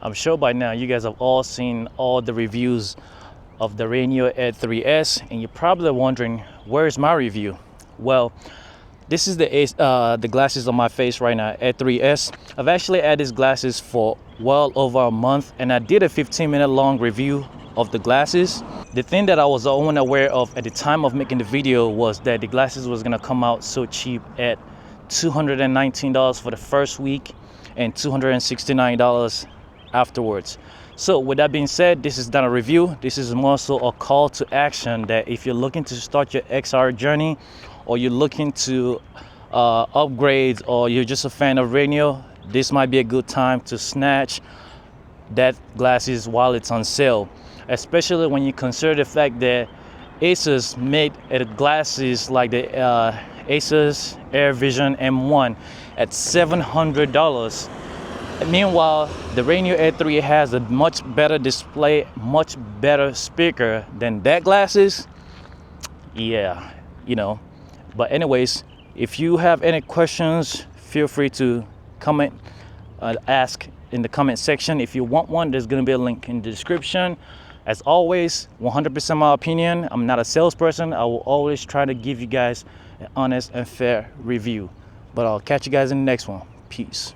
I'm sure by now you guys have all seen all the reviews of the RayNeo Air 3S, and you're probably wondering, where's my review? Well, this is the glasses on my face right now, Air 3S. I've actually had these glasses for well over a month, and I did a 15-minute long review of the glasses. The thing that I was unaware of at the time of making the video was that the glasses was gonna come out so cheap at $219 for the first week and $269 afterwards. So with that being said, this is not a review. This is more so a call to action that if you're looking to start your XR journey, or you're looking to upgrade, or you're just a fan of RayNeo, this might be a good time to snatch that glasses while it's on sale, especially when you consider the fact that Asus made glasses like the Asus Air Vision M1 at $700. Meanwhile, the RayNeo Air 3 has a much better display, much better speaker than that glasses. Yeah, you know. But anyways, if you have any questions, feel free to comment, ask in the comment section. If you want one, there's going to be a link in the description. As always, 100% my opinion. I'm not a salesperson. I will always try to give you guys an honest and fair review. But I'll catch you guys in the next one. Peace.